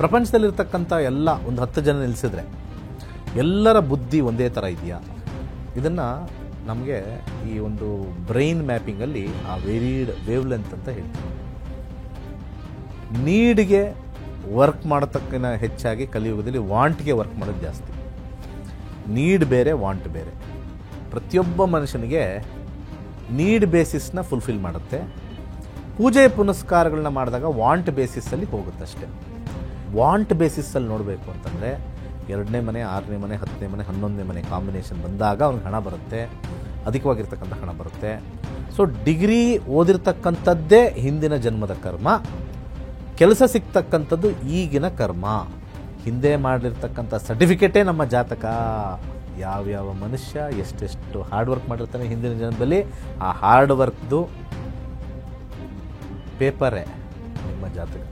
ಪ್ರಪಂಚದಲ್ಲಿರ್ತಕ್ಕಂಥ ಎಲ್ಲ ಒಂದು 10 ಜನ ನಿಲ್ಲಿಸಿದ್ರೆ ಎಲ್ಲರ ಬುದ್ಧಿ ಒಂದೇ ಥರ ಇದೆಯಾ? ಇದನ್ನು ನಮಗೆ ಈ ಒಂದು ಬ್ರೈನ್ ಮ್ಯಾಪಿಂಗಲ್ಲಿ ಆ ವೇರಿಡ್ ವೇವ್ ಲೆಂತ್ ಅಂತ ಹೇಳ್ತೀವಿ. ನೀಡ್ಗೆ ವರ್ಕ್ ಮಾಡತಕ್ಕಿನ ಹೆಚ್ಚಾಗಿ ಕಲಿಯುಗದಲ್ಲಿ ವಾಂಟ್ಗೆ ವರ್ಕ್ ಮಾಡೋದು ಜಾಸ್ತಿ. ನೀಡ್ ಬೇರೆ, ವಾಂಟ್ ಬೇರೆ. ಪ್ರತಿಯೊಬ್ಬ ಮನುಷ್ಯನಿಗೆ ನೀಡ್ ಬೇಸಿಸ್ನ ಫುಲ್ಫಿಲ್ ಮಾಡುತ್ತೆ. ಪೂಜೆ ಪುನಸ್ಕಾರಗಳನ್ನ ಮಾಡಿದಾಗ ವಾಂಟ್ ಬೇಸಿಸಲ್ಲಿ ಹೋಗುತ್ತಷ್ಟೆ. ವಾಂಟ್ ಬೇಸಿಸಲ್ಲಿ ನೋಡಬೇಕು ಅಂತಂದರೆ 2ನೇ ಮನೆ, 6ನೇ ಮನೆ, 10ನೇ ಮನೆ, 11ನೇ ಮನೆ ಕಾಂಬಿನೇಷನ್ ಬಂದಾಗ ಅವ್ನಿಗೆ ಹಣ ಬರುತ್ತೆ, ಅಧಿಕವಾಗಿರ್ತಕ್ಕಂಥ ಹಣ ಬರುತ್ತೆ. ಸೊ ಡಿಗ್ರಿ ಓದಿರ್ತಕ್ಕಂಥದ್ದೇ ಹಿಂದಿನ ಜನ್ಮದ ಕರ್ಮ, ಕೆಲಸ ಸಿಗ್ತಕ್ಕಂಥದ್ದು ಈಗಿನ ಕರ್ಮ. ಹಿಂದೆ ಮಾಡಿರ್ತಕ್ಕಂಥ ಸರ್ಟಿಫಿಕೇಟೇ ನಮ್ಮ ಜಾತಕ. ಯಾವ್ಯಾವ ಮನುಷ್ಯ ಎಷ್ಟೆಷ್ಟು ಹಾರ್ಡ್ ವರ್ಕ್ ಮಾಡಿರ್ತಾನೆ ಹಿಂದಿನ ಜನ್ಮದಲ್ಲಿ, ಆ ಹಾರ್ಡ್ ವರ್ಕ್ದು ಪೇಪರೇ ನಿಮ್ಮ ಜಾತಕ.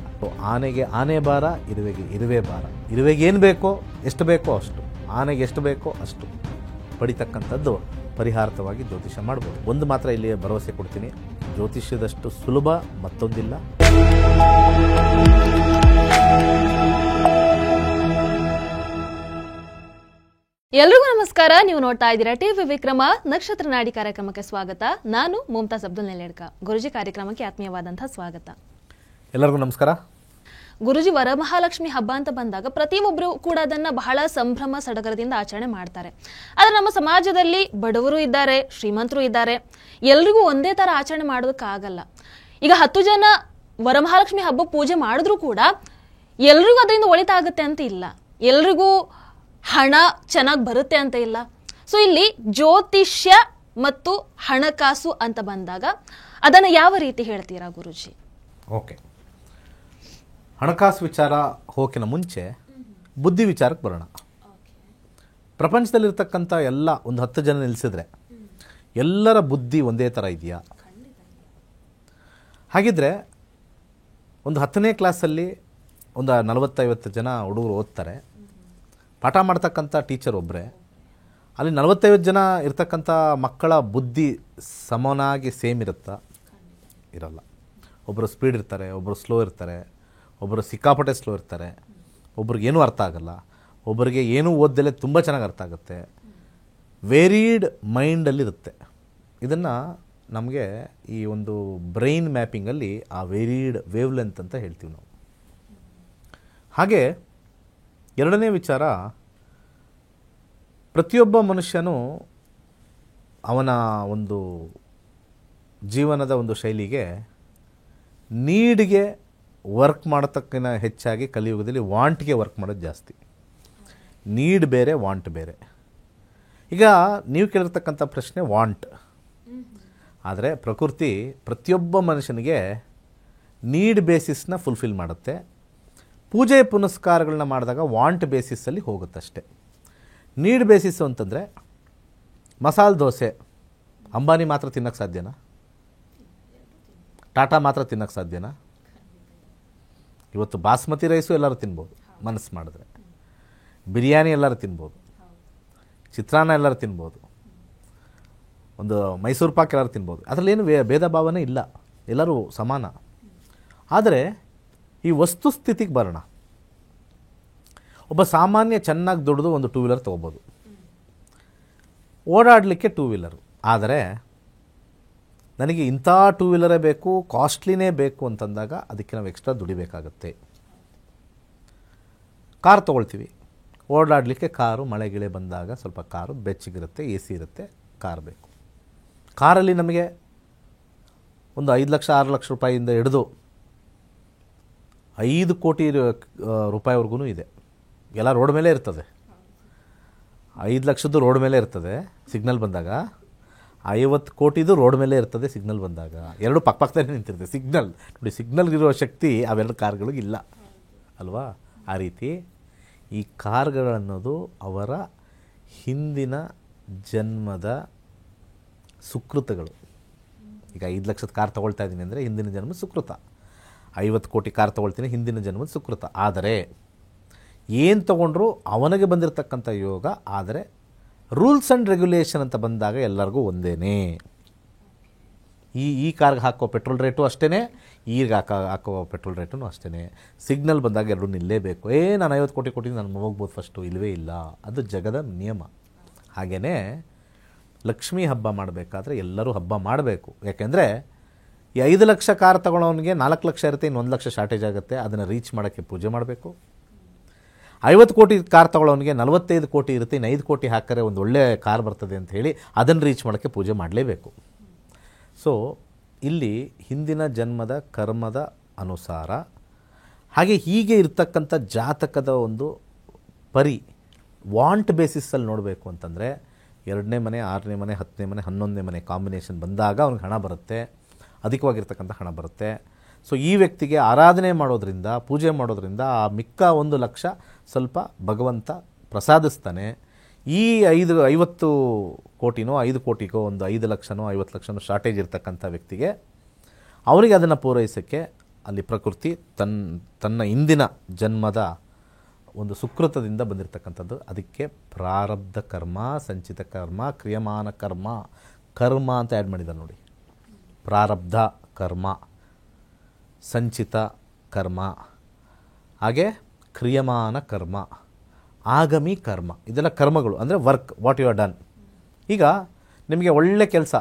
ಆನೆಗೆ ಆನೆ ಭಾರ, ಇರುವೆಗೆ ಇರುವೆ ಭಾರ. ಇರುವೆಗೆ ಏನು ಬೇಕೋ, ಎಷ್ಟು ಬೇಕೋ ಅಷ್ಟು, ಆನೆಗೆ ಎಷ್ಟು ಬೇಕೋ ಅಷ್ಟು ಪಡಿತಕ್ಕಂಥದ್ದು ಪರಿಹಾರತವಾಗಿ ಜ್ಯೋತಿಷ್ಯ ಮಾಡ್ಬೋದು. ಒಂದು ಮಾತ್ರ ಇಲ್ಲಿ ಭರವಸೆ ಕೊಡ್ತೀನಿ, ಜ್ಯೋತಿಷ್ಯದಷ್ಟು ಸುಲಭ ಮತ್ತೊಂದಿಲ್ಲ. ಎಲ್ರಿಗೂ ನಮಸ್ಕಾರ. ನೀವು ನೋಡ್ತಾ ಇದ್ದೀರಾ ಟಿವಿ ವಿಕ್ರಮ ನಕ್ಷತ್ರ ನಾಡಿ ಕಾರ್ಯಕ್ರಮಕ್ಕೆ ಸ್ವಾಗತ. ನಾನು ಮುಮ್ತಾಜ್ ಅಬ್ದುಲ್ ನೆಲೆಡ್ಕ. ಗುರುಜಿ ಕಾರ್ಯಕ್ರಮಕ್ಕೆ ಆತ್ಮೀಯವಾದಂತಹ ಸ್ವಾಗತ. ಎಲ್ಲರಿಗೂ ನಮಸ್ಕಾರ. ಗುರುಜಿ, ವರಮಹಾಲಕ್ಷ್ಮಿ ಹಬ್ಬ ಅಂತ ಬಂದಾಗ ಪ್ರತಿಯೊಬ್ಬರು ಕೂಡ ಅದನ್ನ ಬಹಳ ಸಂಭ್ರಮ ಸಡಗರದಿಂದ ಆಚರಣೆ ಮಾಡ್ತಾರೆ. ಆದ್ರೆ ನಮ್ಮ ಸಮಾಜದಲ್ಲಿ ಬಡವರು ಇದ್ದಾರೆ, ಶ್ರೀಮಂತರು ಇದ್ದಾರೆ, ಎಲ್ರಿಗೂ ಒಂದೇ ತರ ಆಚರಣೆ ಮಾಡೋದಕ್ಕಾಗಲ್ಲ. ಈಗ 10 ಜನ ವರಮಹಾಲಕ್ಷ್ಮಿ ಹಬ್ಬ ಪೂಜೆ ಮಾಡಿದ್ರು ಕೂಡ ಎಲ್ರಿಗೂ ಅದರಿಂದ ಒಳಿತಾಗುತ್ತೆ ಅಂತ ಇಲ್ಲ, ಎಲ್ರಿಗೂ ಹಣ ಚೆನ್ನಾಗಿ ಬರುತ್ತೆ ಅಂತ ಇಲ್ಲ. ಸೊ ಇಲ್ಲಿ ಜ್ಯೋತಿಷ್ಯ ಮತ್ತು ಹಣಕಾಸು ಅಂತ ಬಂದಾಗ ಅದನ್ನ ಯಾವ ರೀತಿ ಹೇಳ್ತೀರಾ ಗುರುಜಿ? ಓಕೆ, ಹಣಕಾಸು ವಿಚಾರ ಹೋಗಿನ ಮುಂಚೆ ಬುದ್ಧಿ ವಿಚಾರಕ್ಕೆ ಬರೋಣ. ಪ್ರಪಂಚದಲ್ಲಿರ್ತಕ್ಕಂಥ ಎಲ್ಲ ಒಂದು 10 ಜನ ನಿಲ್ಲಿಸಿದ್ರೆ ಎಲ್ಲರ ಬುದ್ಧಿ ಒಂದೇ ಥರ ಇದೆಯಾ? ಹಾಗಿದ್ರೆ ಒಂದು 10ನೇ ಕ್ಲಾಸಲ್ಲಿ ಒಂದು 40-50 ಜನ ಹುಡುಗರು ಓದ್ತಾರೆ, ಪಾಠ ಮಾಡ್ತಕ್ಕಂಥ ಟೀಚರ್ ಒಬ್ಬರೇ. ಅಲ್ಲಿ 40-50 ಜನ ಇರ್ತಕ್ಕಂಥ ಮಕ್ಕಳ ಬುದ್ಧಿ ಸಮನಾಗಿ ಸೇಮ್ ಇರುತ್ತಾ? ಇರಲ್ಲ. ಒಬ್ಬರು ಸ್ಪೀಡ್ ಇರ್ತಾರೆ, ಒಬ್ಬರು ಸ್ಲೋ ಇರ್ತಾರೆ, ಒಬ್ಬರು ಸಿಕ್ಕಾಪಟ್ಟೆ ಸ್ಲೋ ಇರ್ತಾರೆ, ಒಬ್ರಿಗೇನೂ ಅರ್ಥ ಆಗಲ್ಲ, ಒಬ್ಬರಿಗೆ ಏನೂ ಓದ್ದಲೇ ತುಂಬ ಚೆನ್ನಾಗಿ ಅರ್ಥ ಆಗುತ್ತೆ. ವೇರಿಡ್ ಮೈಂಡಲ್ಲಿರುತ್ತೆ. ಇದನ್ನು ನಮಗೆ ಈ ಒಂದು ಬ್ರೈನ್ ಮ್ಯಾಪಿಂಗಲ್ಲಿ ಆ ವೇರಿಡ್ ವೇವ್ ಲೆಂತ್ ಅಂತ ಹೇಳ್ತೀವಿ ನಾವು. ಹಾಗೆ 2ನೇ ವಿಚಾರ, ಪ್ರತಿಯೊಬ್ಬ ಮನುಷ್ಯನೂ ಅವನ ಒಂದು ಜೀವನದ ಒಂದು ಶೈಲಿಗೆ ನೀಡ್ಗೆ ವರ್ಕ್ ಮಾಡತಕ್ಕಿನ ಹೆಚ್ಚಾಗಿ ಕಲಿಯುಗದಲ್ಲಿ ವಾಂಟ್ಗೆ ವರ್ಕ್ ಮಾಡೋದು ಜಾಸ್ತಿ. ನೀಡ್ ಬೇರೆ, ವಾಂಟ್ ಬೇರೆ. ಈಗ ನೀವು ಕೇಳಿರ್ತಕ್ಕಂಥ ಪ್ರಶ್ನೆ ವಾಂಟ್. ಆದರೆ ಪ್ರಕೃತಿ ಪ್ರತಿಯೊಬ್ಬ ಮನುಷ್ಯನಿಗೆ ನೀಡ್ ಬೇಸಿಸ್ನ ಫುಲ್ಫಿಲ್ ಮಾಡುತ್ತೆ. ಪೂಜೆ ಪುನಸ್ಕಾರಗಳನ್ನ ಮಾಡಿದಾಗ ವಾಂಟ್ ಬೇಸಿಸಲ್ಲಿ ಹೋಗುತ್ತಷ್ಟೆ. ನೀಡ್ ಬೇಸಿಸ್ಸು ಅಂತಂದರೆ ಮಸಾಲೆ ದೋಸೆ ಅಂಬಾನಿ ಮಾತ್ರ ತಿನ್ನೋಕ್ಕೆ ಸಾಧ್ಯನಾ? ಟಾಟಾ ಮಾತ್ರ ತಿನ್ನೋಕ್ಕೆ ಸಾಧ್ಯನಾ? ಇವತ್ತು ಬಾಸ್ಮತಿ ರೈಸು ಎಲ್ಲರೂ ತಿನ್ಬೋದು ಮನಸ್ಸು ಮಾಡಿದ್ರೆ, ಬಿರಿಯಾನಿ ಎಲ್ಲರೂ ತಿನ್ಬೋದು, ಚಿತ್ರಾನ್ನ ಎಲ್ಲರೂ ತಿನ್ಬೋದು, ಒಂದು ಮೈಸೂರು ಪಾಕ್ ಎಲ್ಲರೂ ತಿನ್ಬೋದು. ಅದರಲ್ಲೇನು ಭೇದ ಭಾವನೆ ಇಲ್ಲ, ಎಲ್ಲರೂ ಸಮಾನ. ಆದರೆ ಈ ವಸ್ತುಸ್ಥಿತಿಗೆ ಬರೋಣ. ಒಬ್ಬ ಸಾಮಾನ್ಯ ಚೆನ್ನಾಗಿ ದುಡಿದು ಒಂದು 2 ವೀಲರ್ ತೊಗೋಬೋದು, ಓಡಾಡಲಿಕ್ಕೆ 2 ವೀಲರು. ಆದರೆ ನನಗೆ ಇಂಥ 2 ವೀಲರೇ ಬೇಕು, ಕಾಸ್ಟ್ಲಿನೇ ಬೇಕು ಅಂತಂದಾಗ ಅದಕ್ಕೆ ನಾವು ಎಕ್ಸ್ಟ್ರಾ ದುಡಿಬೇಕಾಗತ್ತೆ. ಕಾರ್ ತೊಗೊಳ್ತೀವಿ, ಓಡಾಡಲಿಕ್ಕೆ ಕಾರು, ಮಳೆ ಗಿಳೆ ಬಂದಾಗ ಸ್ವಲ್ಪ ಕಾರು ಬೆಚ್ಚಗಿರುತ್ತೆ, AC ಇರುತ್ತೆ, ಕಾರ್ ಬೇಕು. ಕಾರಲ್ಲಿ ನಮಗೆ ಒಂದು 5 ಲಕ್ಷ 6 ಲಕ್ಷ ರೂಪಾಯಿಯಿಂದ ಹಿಡಿದು 5 ಕೋಟಿ ರೂಪಾಯಿವರೆಗೂ ಇದೆ. ಎಲ್ಲ ರೋಡ್ ಮೇಲೆ ಇರ್ತದೆ. 5 ಲಕ್ಷದ್ದು ರೋಡ್ ಮೇಲೆ ಇರ್ತದೆ ಸಿಗ್ನಲ್ ಬಂದಾಗ, 50 ಕೋಟಿದು ರೋಡ್ ಮೇಲೆ ಇರ್ತದೆ ಸಿಗ್ನಲ್ ಬಂದಾಗ. ಎರಡು ಪಕ್ಕದಲ್ಲೇ ನಿಂತಿರ್ತದೆ ಸಿಗ್ನಲ್. ನೋಡಿ, ಸಿಗ್ನಲ್ಗಿರೋ ಶಕ್ತಿ ಅವೆರಡು ಕಾರ್ಗಳಿಗೆ ಇಲ್ಲ ಅಲ್ವಾ? ಆ ರೀತಿ ಈ ಕಾರ್ಗಳನ್ನೋದು ಅವರ ಹಿಂದಿನ ಜನ್ಮದ ಸುಕೃತಗಳು. ಈಗ 5 ಲಕ್ಷದ ಕಾರ್ ತೊಗೊಳ್ತಾ ಇದ್ದೀನಿ ಅಂದರೆ ಹಿಂದಿನ ಜನ್ಮದ ಸುಕೃತ. 50 ಕೋಟಿ ಕಾರ್ ತೊಗೊಳ್ತೀನಿ, ಹಿಂದಿನ ಜನ್ಮದ ಸುಕೃತ. ಆದರೆ ಏನು ತೊಗೊಂಡ್ರು ಅವನಿಗೆ ಬಂದಿರತಕ್ಕಂಥ ಯೋಗ. ಆದರೆ ರೂಲ್ಸ್ ಆ್ಯಂಡ್ ರೆಗ್ಯುಲೇಷನ್ ಅಂತ ಬಂದಾಗ ಎಲ್ಲರಿಗೂ ಒಂದೇ. ಈ ಕಾರ್ಗೆ ಹಾಕೋ ಪೆಟ್ರೋಲ್ ರೇಟು ಅಷ್ಟೇ, ಈಗ ಹಾಕೋ ಪೆಟ್ರೋಲ್ ರೇಟು ಅಷ್ಟೇ. ಸಿಗ್ನಲ್ ಬಂದಾಗ ಎರಡು ನಿಲ್ಲೇಬೇಕು. ನಾನು 50 ಕೋಟಿ ಕೊಟ್ಟು ನಾನು ಹೋಗ್ಬೋದು ಫಸ್ಟು, ಇಲ್ಲವೇ ಇಲ್ಲ. ಅದು ಜಗದ ನಿಯಮ. ಹಾಗೆಯೇ ಲಕ್ಷ್ಮೀ ಹಬ್ಬ ಮಾಡಬೇಕಾದ್ರೆ ಎಲ್ಲರೂ ಹಬ್ಬ ಮಾಡಬೇಕು. ಯಾಕೆಂದರೆ ಈ 5 ಲಕ್ಷ ಕಾರ್ ತೊಗೊಳೋನಿಗೆ 4 ಲಕ್ಷ ಇರುತ್ತೆ, ಇನ್ನು 1 ಲಕ್ಷ ಶಾರ್ಟೇಜ್ ಆಗುತ್ತೆ. ಅದನ್ನು ರೀಚ್ ಮಾಡೋಕ್ಕೆ ಪೂಜೆ ಮಾಡಬೇಕು. 50 ಕೋಟಿ ಕಾರ್ ತೊಗೊಳೋನಿಗೆ 45 ಕೋಟಿ ಇರುತ್ತೆ, ಇನ್ನು 5 ಕೋಟಿ ಹಾಕಿದ್ರೆ ಒಂದು ಒಳ್ಳೆ ಕಾರ್ ಬರ್ತದೆ ಅಂತ ಹೇಳಿ ಅದನ್ನು ರೀಚ್ ಮಾಡೋಕ್ಕೆ ಪೂಜೆ ಮಾಡಲೇಬೇಕು. ಸೊ ಇಲ್ಲಿ ಹಿಂದಿನ ಜನ್ಮದ ಕರ್ಮದ ಅನುಸಾರ ಹಾಗೆ ಹೀಗೆ ಇರ್ತಕ್ಕಂಥ ಜಾತಕದ ಒಂದು ವಾಂಟ್ ಬೇಸಿಸಲ್ಲಿ ನೋಡಬೇಕು ಅಂತಂದರೆ 2ನೇ ಮನೆ, 6ನೇ ಮನೆ, 10ನೇ ಮನೆ, 11ನೇ ಮನೆ ಕಾಂಬಿನೇಷನ್ ಬಂದಾಗ ಅವ್ನಿಗೆ ಹಣ ಬರುತ್ತೆ, ಅಧಿಕವಾಗಿರ್ತಕ್ಕಂಥ ಹಣ ಬರುತ್ತೆ. ಸೊ ಈ ವ್ಯಕ್ತಿಗೆ ಆರಾಧನೆ ಮಾಡೋದ್ರಿಂದ, ಪೂಜೆ ಮಾಡೋದ್ರಿಂದ ಆ ಮಿಕ್ಕ 1 ಲಕ್ಷ ಸ್ವಲ್ಪ ಭಗವಂತ ಪ್ರಸಾದಿಸ್ತಾನೆ. ಈ 50 ಕೋಟಿನೋ 5 ಕೋಟಿಗೋ ಒಂದು 5 ಲಕ್ಷನೋ 50 ಲಕ್ಷನೋ ಶಾರ್ಟೇಜ್ ಇರ್ತಕ್ಕಂಥ ವ್ಯಕ್ತಿಗೆ ಅವರಿಗೆ ಅದನ್ನು ಪೂರೈಸೋಕ್ಕೆ ಅಲ್ಲಿ ಪ್ರಕೃತಿ ತನ್ನ ಇಂದಿನ ಜನ್ಮದ ಒಂದು ಸುಕೃತದಿಂದ ಬಂದಿರತಕ್ಕಂಥದ್ದು. ಅದಕ್ಕೆ ಪ್ರಾರಬ್ಧ ಕರ್ಮ, ಸಂಚಿತ ಕರ್ಮ, ಕ್ರಿಯಮಾನ ಕರ್ಮ ಅಂತ ಆ್ಯಡ್ ಮಾಡಿದ್ದಾರೆ ನೋಡಿ. ಪ್ರಾರಬ್ಧ ಕರ್ಮ, ಸಂಚಿತ ಕರ್ಮ, ಹಾಗೆ ಕ್ರಿಯಮಾನ ಕರ್ಮ, ಆಗಮಿ ಕರ್ಮ. ಇದೆಲ್ಲ ಕರ್ಮಗಳು ಅಂದರೆ work, what you are done. ಈಗ ನಿಮಗೆ ಒಳ್ಳೆ ಕೆಲಸ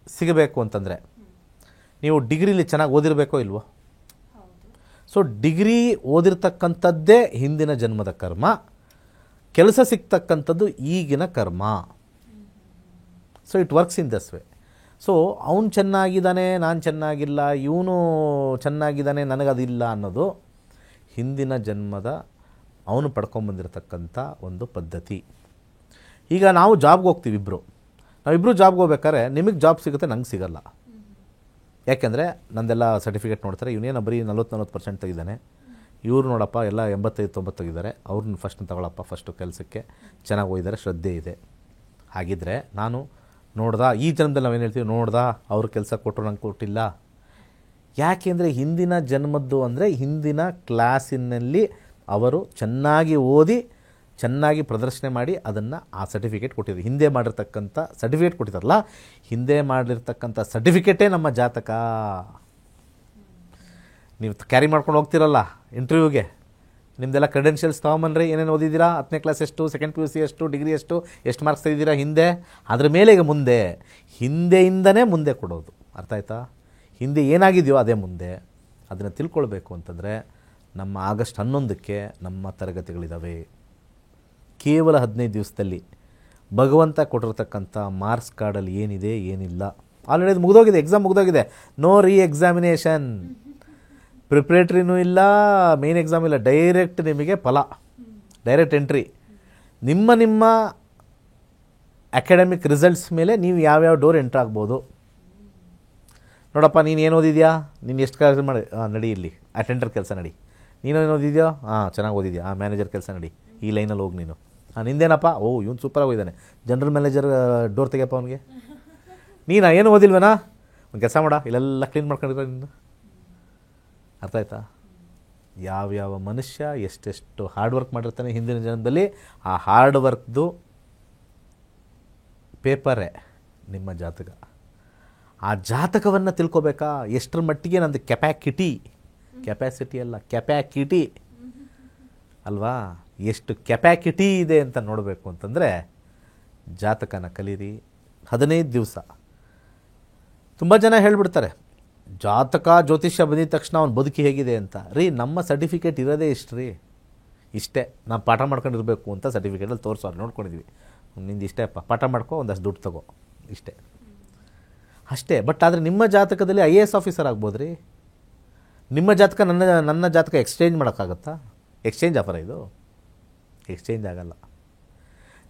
ಸಿಗಬೇಕು ಅಂತಂದರೆ ನೀವು ಡಿಗ್ರಿಲಿ ಚೆನ್ನಾಗಿ ಓದಿರಬೇಕೋ ಇಲ್ವೋ? ಸೊ ಡಿಗ್ರಿ ಓದಿರ್ತಕ್ಕಂಥದ್ದೇ ಹಿಂದಿನ ಜನ್ಮದ ಕರ್ಮ, ಕೆಲಸ ಸಿಗ್ತಕ್ಕಂಥದ್ದು ಈಗಿನ ಕರ್ಮ. So it works in this way. So ಅವನು ಚೆನ್ನಾಗಿದ್ದಾನೆ, ನಾನು ಚೆನ್ನಾಗಿಲ್ಲ, ಇವನು ಚೆನ್ನಾಗಿದ್ದಾನೆ, ನನಗದಿಲ್ಲ ಅನ್ನೋದು ಹಿಂದಿನ ಜನ್ಮದ ಅವನು ಪಡ್ಕೊಂಬಂದಿರತಕ್ಕಂಥ ಒಂದು ಪದ್ಧತಿ. ಈಗ ನಾವು ಜಾಬ್ಗೆ ಹೋಗ್ತೀವಿ ನಾವಿಬ್ಬರು ಜಾಬ್ಗೆ ಹೋಗ್ಬೇಕಾದ್ರೆ ನಿಮಗೆ ಜಾಬ್ ಸಿಗುತ್ತೆ, ನಂಗೆ ಸಿಗಲ್ಲ. ಯಾಕೆಂದರೆ ನಂದೆಲ್ಲ ಸರ್ಟಿಫಿಕೇಟ್ ನೋಡ್ತಾರೆ, ಇವನೇನೋ ಬರೀ 40% ತೆಗಿದ್ದಾನೆ, ಇವರು ನೋಡಪ್ಪ ಎಲ್ಲ 85-90 ತೆಗಿದ್ದಾರೆ, ಅವ್ರನ್ನ ಫಸ್ಟ್ ತಗೊಳಪ್ಪ, ಫಸ್ಟು ಕೆಲಸಕ್ಕೆ ಚೆನ್ನಾಗಿ ಹೋಗಿದ್ದಾರೆ, ಶ್ರದ್ಧೆ ಇದೆ. ಹಾಗಿದ್ದರೆ ನಾನು ನೋಡ್ದಾ, ಈ ಜನ್ಮದಲ್ಲಿ ನಾವೇನು ಹೇಳ್ತೀವಿ, ನೋಡ್ದಾ ಅವ್ರ ಕೆಲಸ ಕೊಟ್ಟರು ನಂಗೆ ಕೊಟ್ಟಿಲ್ಲ. ಯಾಕೆಂದರೆ ಹಿಂದಿನ ಜನ್ಮದ್ದು ಅಂದರೆ ಹಿಂದಿನ ಕ್ಲಾಸಿನಲ್ಲಿ ಅವರು ಚೆನ್ನಾಗಿ ಓದಿ ಚೆನ್ನಾಗಿ ಪ್ರದರ್ಶನ ಮಾಡಿ ಅದನ್ನು ಆ ಸರ್ಟಿಫಿಕೇಟ್ ಕೊಟ್ಟಿದ್ರು. ಹಿಂದೆ ಮಾಡಿರ್ತಕ್ಕಂಥ ಸರ್ಟಿಫಿಕೇಟ್ ಕೊಟ್ಟಿದ್ದಾರಲ್ಲ, ಹಿಂದೆ ಮಾಡಿರ್ತಕ್ಕಂಥ ಸರ್ಟಿಫಿಕೇಟೇ ನಮ್ಮ ಜಾತಕ. ನೀವು ಕ್ಯಾರಿ ಮಾಡ್ಕೊಂಡು ಹೋಗ್ತಿರಲ್ಲ ಇಂಟರ್ವ್ಯೂಗೆ, ನಿಮ್ಮದೆಲ್ಲ ಕ್ರೆಡೆನ್ಷಿಯಲ್ಸ್ ತೊಗೊಂಬನ್ರಿ, ಏನೇನು ಓದಿದ್ದೀರಾ, 10ನೇ ಕ್ಲಾಸ್ ಎಷ್ಟು, ಸೆಕೆಂಡ್ PUC ಎಷ್ಟು, ಡಿಗ್ರಿ ಎಷ್ಟು ಮಾರ್ಕ್ಸ್ ತೆಗೆದಿದ್ದೀರಾ ಹಿಂದೆ, ಅದ್ರ ಮೇಲೆ ಈಗ ಮುಂದೆ, ಹಿಂದೆಯಿಂದನೇ ಮುಂದೆ ಕೊಡೋದು. ಅರ್ಥ ಆಯ್ತಾ? ಹಿಂದೆ ಏನಾಗಿದೆಯೋ ಅದೇ ಮುಂದೆ. ಅದನ್ನು ತಿಳ್ಕೊಳ್ಬೇಕು ಅಂತಂದರೆ ನಮ್ಮ ಆಗಸ್ಟ್ 11ಕ್ಕೆ ನಮ್ಮ ತರಗತಿಗಳಿದ್ದಾವೆ. ಕೇವಲ 15 ದಿವಸದಲ್ಲಿ ಭಗವಂತ ಕೊಟ್ಟಿರ್ತಕ್ಕಂಥ ಮಾರ್ಕ್ಸ್ ಕಾರ್ಡಲ್ಲಿ ಏನಿದೆ ಏನಿಲ್ಲ ಆಲ್ರೆಡಿ ಅದು ಮುಗಿದೋಗಿದೆ, ಎಕ್ಸಾಮ್ ಮುಗಿದೋಗಿದೆ. ನೋ ಎಕ್ಸಾಮಿನೇಷನ್, ಪ್ರಿಪ್ರೇಟ್ರಿನೂ ಇಲ್ಲ, ಮೇನ್ ಎಕ್ಸಾಮ್ ಇಲ್ಲ, ಡೈರೆಕ್ಟ್ ನಿಮಗೆ ಫಲ, ಡೈರೆಕ್ಟ್ ಎಂಟ್ರಿ. ನಿಮ್ಮ ಅಕಾಡೆಮಿಕ್ ರಿಸಲ್ಟ್ಸ್ ಮೇಲೆ ನೀವು ಯಾವ್ಯಾವ ಡೋರ್ ಎಂಟ್ರ್ ಆಗ್ಬೋದು. ನೋಡಪ್ಪ, ನೀನು ಏನು ಓದಿದ್ಯಾ, ನೀನು ಎಷ್ಟು ಕೆಲಸ ಮಾಡಿ, ನಡಿ ಇಲ್ಲಿ ಅಟೆಂಡರ್ ಕೆಲಸ ನಡಿ. ನೀನು ಏನು ಓದಿದ್ಯೋ, ಚೆನ್ನಾಗಿ ಓದಿದ್ಯಾ, ಮ್ಯಾನೇಜರ್ ಕೆಲಸ ನಡಿ, ಈ ಲೈನಲ್ಲಿ ಹೋಗಿ ನೀನು. ನಿಂದೇನಪ್ಪ, ಇವನು ಸೂಪರಾಗಿ ಹೋಗಿದ್ದಾನೆ, ಜನರಲ್ ಮ್ಯಾನೇಜರ್ ಡೋರ್ ತೆಗಿಯಪ್ಪ ಅವನಿಗೆ. ನೀನು ಏನು ಓದಿಲ್ವೇನಾ, ಒಂದು ಕೆಲಸ ಮಾಡ, ಇಲ್ಲೆಲ್ಲ ಕ್ಲೀನ್ ಮಾಡ್ಕೊಂಡಿರೋ ನೀನು. ಅರ್ಥ ಆಯ್ತಾ? ಯಾವ್ಯಾವ ಮನುಷ್ಯ ಎಷ್ಟೆಷ್ಟು ಹಾರ್ಡ್ ವರ್ಕ್ ಮಾಡಿರ್ತಾನೆ ಹಿಂದಿನ ಜನ್ಮದಲ್ಲಿ, ಆ ಹಾರ್ಡ್ ವರ್ಕ್ದು ಪೇಪರೇ ನಿಮ್ಮ ಜಾತಕ. ಆ ಜಾತಕವನ್ನು ತಿಳ್ಕೊಬೇಕಾ, ಎಷ್ಟರ ಮಟ್ಟಿಗೆ ನಂದು ಕೆಪ್ಯಾಸಿಟಿ ಅಲ್ಲ, ಕೆಪ್ಯಾಕಿಟಿ ಅಲ್ವಾ, ಎಷ್ಟು ಕೆಪ್ಯಾಕಿಟಿ ಇದೆ ಅಂತ ನೋಡಬೇಕು ಅಂತಂದರೆ ಜಾತಕನ ಕಲೀರಿ. 15 ದಿವಸ. ತುಂಬ ಜನ ಹೇಳ್ಬಿಡ್ತಾರೆ, ಜಾತಕ ಜ್ಯೋತಿಷ್ಯ ಬಂದಿದ ತಕ್ಷಣ ಅವ್ನು ಬದುಕಿ ಹೇಗಿದೆ ಅಂತ. ನಮ್ಮ ಸರ್ಟಿಫಿಕೇಟ್ ಇರೋದೇ ಇಷ್ಟೇ, ನಾನು ಪಾಠ ಮಾಡ್ಕೊಂಡಿರಬೇಕು ಅಂತ ಸರ್ಟಿಫಿಕೇಟಲ್ಲಿ ತೋರಿಸೋರು ನೋಡ್ಕೊಂಡಿದ್ವಿ. ನಿಂದು ಇಷ್ಟೇ ಅಪ್ಪ, ಪಾಠ ಮಾಡ್ಕೊ, ಒಂದಷ್ಟು ದುಡ್ಡು ತಗೋ, ಅಷ್ಟೇ. ಬಟ್ ಆದರೆ ನಿಮ್ಮ ಜಾತಕದಲ್ಲಿ IAS ಆಫೀಸರ್ ಆಗ್ಬೋದು ರೀ. ನಿಮ್ಮ ಜಾತಕ ನನ್ನ ಜಾತಕ ಎಕ್ಸ್ಚೇಂಜ್ ಮಾಡೋಕ್ಕಾಗತ್ತಾ? ಎಕ್ಸ್ಚೇಂಜ್ ಆಫರ್ ಇದು, ಎಕ್ಸ್ಚೇಂಜ್ ಆಗಲ್ಲ.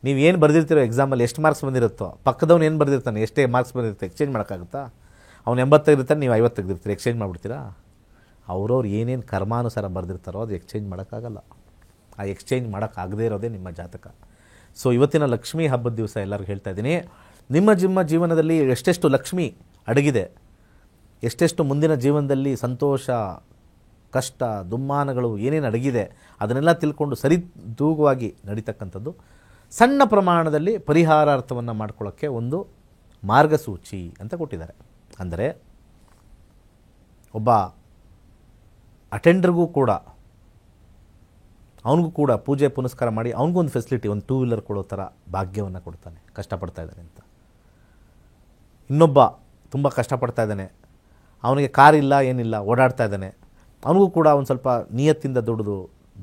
ನೀವು ಏನು ಬರೆದಿರ್ತೀರೋ ಎಕ್ಸಾಮಲ್ಲಿ, ಎಷ್ಟು ಮಾರ್ಕ್ಸ್ ಬಂದಿರುತ್ತೋ, ಪಕ್ಕದವ್ನು ಏನು ಬರೆದಿರ್ತಾನೆ, ಎಷ್ಟೇ ಮಾರ್ಕ್ಸ್ ಬಂದಿರುತ್ತೆ, ಎಕ್ಸ್ಚೇಂಜ್ ಮಾಡೋಕ್ಕಾಗುತ್ತಾ? ಅವ್ನು 80 ತೆಗೆದಿರ್ತಾನೆ, ನೀವು 50 ತೆಗೆದಿರ್ತೀರಿ, ಎಕ್ಸ್ಚೇಂಜ್ ಮಾಡಿಬಿಡ್ತೀರಾ? ಅವ್ರವ್ರು ಏನೇನು ಕರ್ಮಾನುಸಾರ ಬರೆದಿರ್ತಾರೋ ಅದು ಎಕ್ಸ್ಚೇಂಜ್ ಮಾಡೋಕ್ಕಾಗಲ್ಲ. ಆ ಎಕ್ಸ್ಚೇಂಜ್ ಮಾಡೋಕ್ಕಾಗದೇ ಇರೋದೇ ನಿಮ್ಮ ಜಾತಕ. ಸೊ ಇವತ್ತಿನ ಲಕ್ಷ್ಮೀ ಹಬ್ಬದ ದಿವಸ ಎಲ್ಲರಿಗೂ ಹೇಳ್ತಾ ಇದ್ದೀನಿ, ನಿಮ್ಮ ಜೀವನದಲ್ಲಿ ಎಷ್ಟೆಷ್ಟು ಲಕ್ಷ್ಮಿ ಅಡಗಿದೆ, ಎಷ್ಟೆಷ್ಟು ಮುಂದಿನ ಜೀವನದಲ್ಲಿ ಸಂತೋಷ, ಕಷ್ಟ, ದುಮ್ಮಾನಗಳು ಏನೇನು ಅಡಗಿದೆ ಅದನ್ನೆಲ್ಲ ತಿಳ್ಕೊಂಡು ಸರಿದೂಗವಾಗಿ ನಡೀತಕ್ಕಂಥದ್ದು. ಸಣ್ಣ ಪ್ರಮಾಣದಲ್ಲಿ ಪರಿಹಾರಾರ್ಥವನ್ನು ಮಾಡ್ಕೊಳ್ಳೋಕ್ಕೆ ಒಂದು ಮಾರ್ಗಸೂಚಿ ಅಂತ ಕೊಟ್ಟಿದ್ದಾರೆ. ಅಂದರೆ ಒಬ್ಬ ಅಟೆಂಡರ್ಗೂ ಕೂಡ ಅವನಿಗೂ ಕೂಡ ಪೂಜೆ ಪುನಸ್ಕಾರ ಮಾಡಿ ಅವನಿಗೂ ಒಂದು ಫೆಸಿಲಿಟಿ, ಒಂದು 2 ವೀಲರ್ ಕೊಡೋ ಥರ ಭಾಗ್ಯವನ್ನು ಕೊಡ್ತಾನೆ, ಕಷ್ಟಪಡ್ತಾ ಇದ್ದಾನೆ ಅಂತ. ಇನ್ನೊಬ್ಬ ತುಂಬ ಕಷ್ಟಪಡ್ತಾ ಇದ್ದಾನೆ, ಅವನಿಗೆ ಕಾರಿಲ್ಲ ಏನಿಲ್ಲ, ಓಡಾಡ್ತಾ ಇದ್ದಾನೆ, ಅವನಿಗೂ ಕೂಡ ಒಂದು ಸ್ವಲ್ಪ ನಿಯತ್ತಿಂದ ದುಡಿದು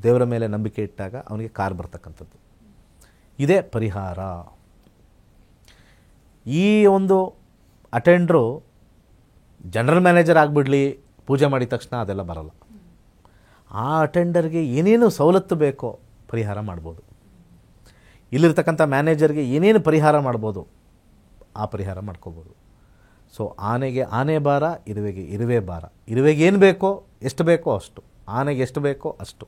ದೇವರ ಮೇಲೆ ನಂಬಿಕೆ ಇಟ್ಟಾಗ ಅವನಿಗೆ ಕಾರ್ ಬರ್ತಕ್ಕಂಥದ್ದು. ಇದೇ ಪರಿಹಾರ. ಈ ಒಂದು ಅಟೆಂಡ್ರು ಜನರಲ್ ಮ್ಯಾನೇಜರ್ ಆಗಿಬಿಡಲಿ, ಪೂಜೆ ಮಾಡಿದ ತಕ್ಷಣ ಅದೆಲ್ಲ ಬರಲ್ಲ. ಆ ಅಟೆಂಡರ್ಗೆ ಏನೇನು ಸವಲತ್ತು ಬೇಕೋ ಪರಿಹಾರ ಮಾಡ್ಬೋದು. ಇಲ್ಲಿರ್ತಕ್ಕಂಥ ಮ್ಯಾನೇಜರ್ಗೆ ಏನೇನು ಪರಿಹಾರ ಮಾಡ್ಬೋದು ಆ ಪರಿಹಾರ ಮಾಡ್ಕೋಬೋದು. ಸೊ ಆನೆಗೆ ಆನೆ ಭಾರ, ಇರುವೆಗೆ ಇರುವೆ ಭಾರ. ಇರುವೆಗೆ ಏನು ಬೇಕೋ, ಎಷ್ಟು ಬೇಕೋ ಅಷ್ಟು, ಆನೆಗೆ ಎಷ್ಟು ಬೇಕೋ ಅಷ್ಟು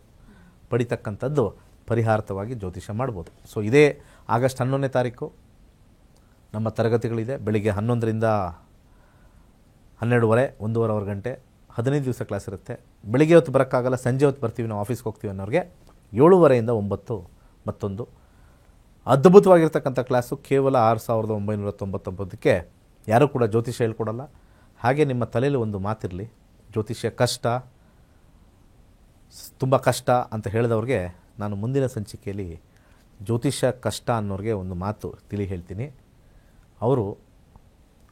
ಪಡಿತಕ್ಕಂಥದ್ದು ಪರಿಹಾರತವಾಗಿ ಜ್ಯೋತಿಷ್ಯ ಮಾಡ್ಬೋದು. ಸೊ ಇದೇ ಆಗಸ್ಟ್ 11ನೇ ತಾರೀಕು ನಮ್ಮ ತರಗತಿಗಳಿದೆ. ಬೆಳಿಗ್ಗೆ 11ರಿಂದ 12:30, 1.5 ಗಂಟೆ, 15 ದಿವಸ ಕ್ಲಾಸ್ ಇರುತ್ತೆ. ಬೆಳಿಗ್ಗೆ ಹೊತ್ತು ಬರೋಕ್ಕಾಗಲ್ಲ, ಸಂಜೆ ಹೊತ್ತು ಬರ್ತೀವಿ, ನಾವು ಆಫೀಸ್ಗೆ ಹೋಗ್ತೀವಿ ಅನ್ನೋರಿಗೆ 7:30ಯಿಂದ 9 ಮತ್ತೊಂದು ಅದ್ಭುತವಾಗಿರ್ತಕ್ಕಂಥ ಕ್ಲಾಸು. ಕೇವಲ 6,999ಕ್ಕೆ ಯಾರೂ ಕೂಡ ಜ್ಯೋತಿಷ್ಯ ಹೇಳ್ಕೊಡಲ್ಲ. ಹಾಗೆ ನಿಮ್ಮ ತಲೆಯಲ್ಲಿ ಒಂದು ಮಾತಿರಲಿ, ಜ್ಯೋತಿಷ್ಯ ಕಷ್ಟ, ತುಂಬ ಕಷ್ಟ ಅಂತ ಹೇಳಿದವ್ರಿಗೆ ನಾನು ಮುಂದಿನ ಸಂಚಿಕೆಯಲ್ಲಿ ಜ್ಯೋತಿಷ್ಯ ಕಷ್ಟ ಅನ್ನೋರಿಗೆ ಒಂದು ಮಾತು ತಿಳಿ ಹೇಳ್ತೀನಿ. ಅವರು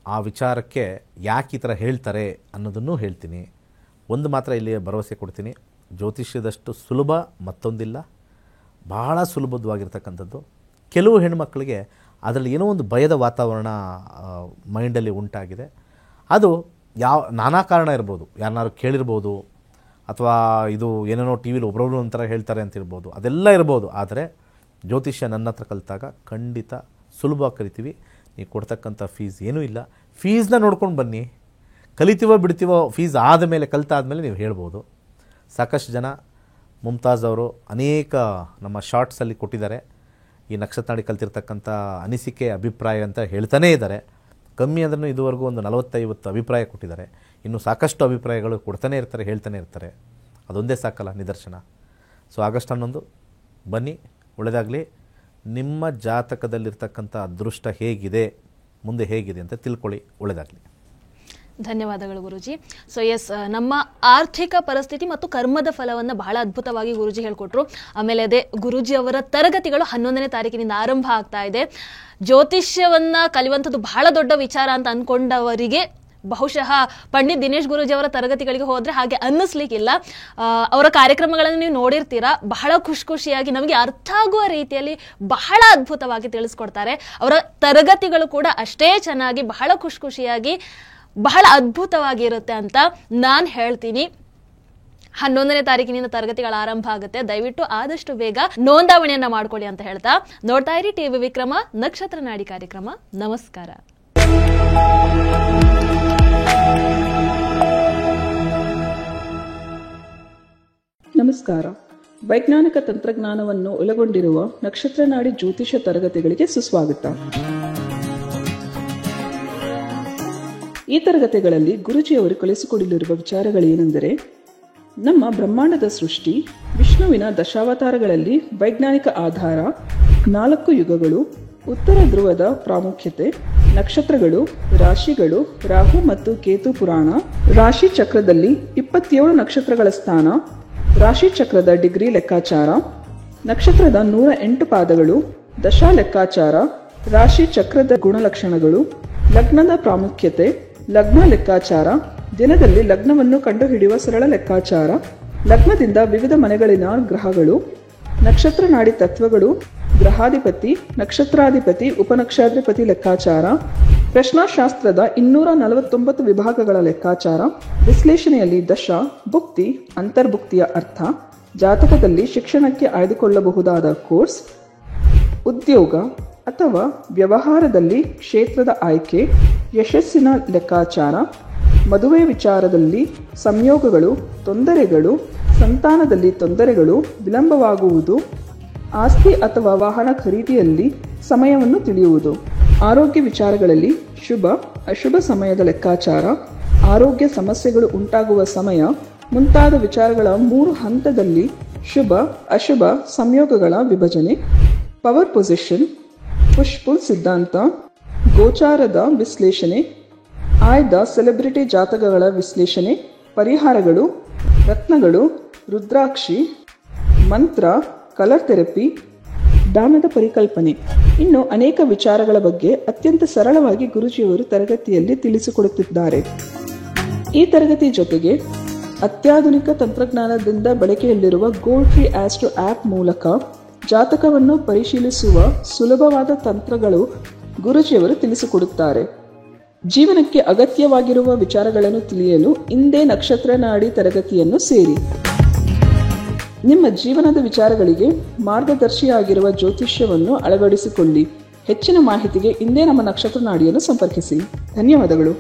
ಆ ವಿಚಾರಕ್ಕೆ ಯಾಕೆ ಈ ಥರ ಹೇಳ್ತಾರೆ ಅನ್ನೋದನ್ನು ಹೇಳ್ತೀನಿ. ಒಂದು ಮಾತ್ರ ಇಲ್ಲಿ ಭರವಸೆ ಕೊಡ್ತೀನಿ, ಜ್ಯೋತಿಷ್ಯದಷ್ಟು ಸುಲಭ ಮತ್ತೊಂದಿಲ್ಲ. ಭಾಳ ಸುಲಭವಾಗಿರ್ತಕ್ಕಂಥದ್ದು. ಕೆಲವು ಹೆಣ್ಣುಮಕ್ಕಳಿಗೆ ಅದರಲ್ಲಿ ಏನೋ ಒಂದು ಭಯದ ವಾತಾವರಣ ಮೈಂಡಲ್ಲಿ ಉಂಟಾಗಿದೆ. ಅದು ನಾನಾ ಕಾರಣ ಇರ್ಬೋದು, ಯಾರನ್ನಾರು ಕೇಳಿರ್ಬೋದು, ಅಥವಾ ಇದು ಏನೇನೋ ಟಿ ವಿಲಿ ಒಬ್ಬರೊಬ್ರು ಒಂಥರ ಹೇಳ್ತಾರೆ ಅಂತ ಇರ್ಬೋದು, ಅದೆಲ್ಲ ಇರ್ಬೋದು. ಆದರೆ ಜ್ಯೋತಿಷ್ಯ ನನ್ನ ಹತ್ರ ಕಲಿತಾಗ ಖಂಡಿತ ಸುಲಭವಾಗಿ ಕಲಿತೀವಿ. ನೀವು ಕೊಡ್ತಕ್ಕಂಥ ಫೀಸ್ ಏನೂ ಇಲ್ಲ. ಫೀಸ್ನ ನೋಡ್ಕೊಂಡು ಬನ್ನಿ, ಕಲಿತೀವೋ ಬಿಡ್ತೀವೋ ಫೀಸ್ ಆದಮೇಲೆ, ಕಲಿತಾದ್ಮೇಲೆ ನೀವು ಹೇಳ್ಬೋದು. ಸಾಕಷ್ಟು ಜನ ಮುಮ್ತಾಜ್ ಅವರು ಅನೇಕ ನಮ್ಮ ಶಾರ್ಟ್ಸಲ್ಲಿ ಕೊಟ್ಟಿದ್ದಾರೆ. ಈ ನಕ್ಷತ್ರಾಡಿ ಕಲ್ತಿರ್ತಕ್ಕಂಥ ಅನಿಸಿಕೆ, ಅಭಿಪ್ರಾಯ ಅಂತ ಹೇಳ್ತಾನೇ ಇದ್ದಾರೆ. ಕಮ್ಮಿ ಅಂದ್ರೂ ಇದುವರೆಗೂ ಒಂದು 40-50 ಅಭಿಪ್ರಾಯ ಕೊಟ್ಟಿದ್ದಾರೆ. ಇನ್ನು ಸಾಕಷ್ಟು ಅಭಿಪ್ರಾಯಗಳು ಕೊಡ್ತಾನೆ ಇರ್ತಾರೆ, ಹೇಳ್ತಾನೆ ಇರ್ತಾರೆ. ಅದೊಂದೇ ಸಾಕಲ್ಲ ನಿದರ್ಶನ. ಸೊ ಆಗಸ್ಟ್ 11 ಬನ್ನಿ, ಒಳ್ಳೆಯದಾಗಲಿ. ನಿಮ್ಮ ಜಾತಕದಲ್ಲಿರ್ತಕ್ಕಂಥ ಅದೃಷ್ಟ ಹೇಗಿದೆ, ಮುಂದೆ ಹೇಗಿದೆ ಅಂತ ತಿಳ್ಕೊಳ್ಳಿ. ಒಳ್ಳೆಯದಾಗಲಿ. ಧನ್ಯವಾದಗಳು ಗುರುಜಿ. ಸೊ ಎಸ್, ನಮ್ಮ ಆರ್ಥಿಕ ಪರಿಸ್ಥಿತಿ ಮತ್ತು ಕರ್ಮದ ಫಲವನ್ನು ಬಹಳ ಅದ್ಭುತವಾಗಿ ಗುರುಜಿ ಹೇಳ್ಕೊಟ್ರು. ಆಮೇಲೆ ಅದೇ ಗುರುಜಿ ಅವರ ತರಗತಿಗಳು 11ನೇ ತಾರೀಕಿನಿಂದ ಆರಂಭ ಆಗ್ತಾ ಇದೆ. ಜ್ಯೋತಿಷ್ಯವನ್ನ ಕಲಿಯುವಂಥದ್ದು ಬಹಳ ದೊಡ್ಡ ವಿಚಾರ ಅಂತ ಅನ್ಕೊಂಡವರಿಗೆ ಬಹುಶಃ ಪಂಡಿತ್ ದಿನೇಶ್ ಗುರೂಜಿ ಅವರ ತರಗತಿಗಳಿಗೆ ಹೋದ್ರೆ ಹಾಗೆ ಅನ್ನಿಸ್ಲಿಕ್ಕಿಲ್ಲ. ಅವರ ಕಾರ್ಯಕ್ರಮಗಳನ್ನು ನೀವು ನೋಡಿರ್ತೀರಾ. ಬಹಳ ಖುಷಿಯಾಗಿ ನಮಗೆ ಅರ್ಥ ಆಗುವ ರೀತಿಯಲ್ಲಿ ಬಹಳ ಅದ್ಭುತವಾಗಿ ತಿಳಿಸ್ಕೊಡ್ತಾರೆ. ಅವರ ತರಗತಿಗಳು ಕೂಡ ಅಷ್ಟೇ ಚೆನ್ನಾಗಿ, ಬಹಳ ಖುಷಿಯಾಗಿ, ಬಹಳ ಅದ್ಭುತವಾಗಿರುತ್ತೆ ಅಂತ ನಾನು ಹೇಳ್ತೀನಿ. 11ನೇ ತಾರೀಕಿನಿಂದ ತರಗತಿಗಳ ಆರಂಭ ಆಗುತ್ತೆ. ದಯವಿಟ್ಟು ಆದಷ್ಟು ಬೇಗ ನೋಂದಾವಣೆಯನ್ನ ಮಾಡ್ಕೊಳ್ಳಿ ಅಂತ ಹೇಳ್ತಾ, ನೋಡ್ತಾ ಇರಿ ಟಿವಿ ವಿಕ್ರಮ, ನಕ್ಷತ್ರ ನಾಡಿ ಕಾರ್ಯಕ್ರಮ. ನಮಸ್ಕಾರ. ನಮಸ್ಕಾರ. ವೈಜ್ಞಾನಿಕ ತಂತ್ರಜ್ಞಾನವನ್ನು ಒಳಗೊಂಡಿರುವ ನಕ್ಷತ್ರ ನಾಡಿ ಜ್ಯೋತಿಷ ತರಗತಿಗಳಿಗೆ ಸುಸ್ವಾಗತ. ಈ ತರಗತಿಗಳಲ್ಲಿ ಗುರುಜಿಯವರು ಕಲಿಸಿಕೊಡಲಿರುವ ವಿಚಾರಗಳೇನೆಂದರೆ, ನಮ್ಮ ಬ್ರಹ್ಮಾಂಡದ ಸೃಷ್ಟಿ, ವಿಷ್ಣುವಿನ ದಶಾವತಾರಗಳಲ್ಲಿ ವೈಜ್ಞಾನಿಕ ಆಧಾರ, 4 ಯುಗಗಳು, ಉತ್ತರ ಧ್ರುವದ ಪ್ರಾಮುಖ್ಯತೆ, ನಕ್ಷತ್ರಗಳು, ರಾಶಿಗಳು, ರಾಹು ಮತ್ತು ಕೇತು ಪುರಾಣ, ರಾಶಿ ಚಕ್ರದಲ್ಲಿ 27 ನಕ್ಷತ್ರಗಳ ಸ್ಥಾನ, ರಾಶಿ ಚಕ್ರದ ಡಿಗ್ರಿ ಲೆಕ್ಕಾಚಾರ, ನಕ್ಷತ್ರದ 108 ಪಾದಗಳು, ದಶಾ ಲೆಕ್ಕಾಚಾರ, ರಾಶಿ ಚಕ್ರದ ಗುಣಲಕ್ಷಣಗಳು, ಲಗ್ನದ ಪ್ರಾಮುಖ್ಯತೆ, ಲಗ್ನ ಲೆಕ್ಕಾಚಾರ, ದಿನದಲ್ಲಿ ಲಗ್ನವನ್ನು ಕಂಡುಹಿಡಿಯುವ ಸರಳ ಲೆಕ್ಕಾಚಾರ, ಲಗ್ನದಿಂದ ವಿವಿಧ ಮನೆಗಳಿನ ಗ್ರಹಗಳು, ನಕ್ಷತ್ರ ನಾಡಿ ತತ್ವಗಳು, ಗ್ರಹಾಧಿಪತಿ, ನಕ್ಷತ್ರಾಧಿಪತಿ, ಉಪನಕ್ಷತ್ರಾಧಿಪತಿ ಲೆಕ್ಕಾಚಾರ, ಪ್ರಶ್ನಾಶಾಸ್ತ್ರದ 249 ವಿಭಾಗಗಳ ಲೆಕ್ಕಾಚಾರ, ವಿಶ್ಲೇಷಣೆಯಲ್ಲಿ ದಶ, ಭುಕ್ತಿ, ಅಂತರ್ಭುಕ್ತಿಯ ಅರ್ಥ, ಜಾತಕದಲ್ಲಿ ಶಿಕ್ಷಣಕ್ಕೆ ಆಯ್ದುಕೊಳ್ಳಬಹುದಾದ ಕೋರ್ಸ್, ಉದ್ಯೋಗ ಅಥವಾ ವ್ಯವಹಾರದಲ್ಲಿ ಕ್ಷೇತ್ರದ ಆಯ್ಕೆ, ಯಶಸ್ಸಿನ ಲೆಕ್ಕಾಚಾರ, ಮದುವೆ ವಿಚಾರದಲ್ಲಿ ಸಂಯೋಗಗಳು, ತೊಂದರೆಗಳು, ಸಂತಾನದಲ್ಲಿ ತೊಂದರೆಗಳು, ವಿಳಂಬವಾಗುವುದು, ಆಸ್ತಿ ಅಥವಾ ವಾಹನ ಖರೀದಿಯಲ್ಲಿ ಸಮಯವನ್ನು ತಿಳಿಯುವುದು, ಆರೋಗ್ಯ ವಿಚಾರಗಳಲ್ಲಿ ಶುಭ ಅಶುಭ ಸಮಯದ ಲೆಕ್ಕಾಚಾರ, ಆರೋಗ್ಯ ಸಮಸ್ಯೆಗಳು ಉಂಟಾಗುವ ಸಮಯ ಮುಂತಾದ ವಿಚಾರಗಳ 3 ಹಂತದಲ್ಲಿ ಶುಭ ಅಶುಭ ಸಂಯೋಗಗಳ ವಿಭಜನೆ, ಪವರ್ ಪೊಸಿಷನ್, ಪುಷ್ ಪುಲ್ ಸಿದ್ಧಾಂತ, ಗೋಚಾರದ ವಿಶ್ಲೇಷಣೆ, ಆಯ್ದ ಸೆಲೆಬ್ರಿಟಿ ಜಾತಕಗಳ ವಿಶ್ಲೇಷಣೆ, ಪರಿಹಾರಗಳು, ರತ್ನಗಳು, ರುದ್ರಾಕ್ಷಿ, ಮಂತ್ರ, ಕಲರ್ ಥೆರಪಿ, ದಾನದ ಪರಿಕಲ್ಪನೆ, ಇನ್ನು ಅನೇಕ ವಿಚಾರಗಳ ಬಗ್ಗೆ ಅತ್ಯಂತ ಸರಳವಾಗಿ ಗುರೂಜಿಯವರು ತರಗತಿಯಲ್ಲಿ ತಿಳಿಸಿಕೊಡುತ್ತಿದ್ದಾರೆ. ಈ ತರಗತಿ ಜೊತೆಗೆ ಅತ್ಯಾಧುನಿಕ ತಂತ್ರಜ್ಞಾನದಿಂದ ಬಳಕೆಯಲ್ಲಿರುವ ಗೋಲ್ಡ್ ಟ್ರೀ ಆಸ್ಟ್ರೋ ಆ್ಯಪ್ ಮೂಲಕ ಜಾತಕವನ್ನು ಪರಿಶೀಲಿಸುವ ಸುಲಭವಾದ ತಂತ್ರಗಳು ಗುರೂಜಿಯವರು ತಿಳಿಸಿಕೊಡುತ್ತಾರೆ. ಜೀವನಕ್ಕೆ ಅಗತ್ಯವಾಗಿರುವ ವಿಚಾರಗಳನ್ನು ತಿಳಿಯಲು ಇಂದೇ ನಕ್ಷತ್ರ ನಾಡಿ ತರಗತಿಯನ್ನು ಸೇರಿ. ನಿಮ್ಮ ಜೀವನದ ವಿಚಾರಗಳಿಗೆ ಮಾರ್ಗದರ್ಶಿಯಾಗಿರುವ ಜ್ಯೋತಿಷ್ಯವನ್ನು ಅಳವಡಿಸಿಕೊಳ್ಳಿ. ಹೆಚ್ಚಿನ ಮಾಹಿತಿಗೆ ಇಂದೇ ನಮ್ಮ ನಕ್ಷತ್ರ ನಾಡಿಯನ್ನು ಸಂಪರ್ಕಿಸಿ. ಧನ್ಯವಾದಗಳು.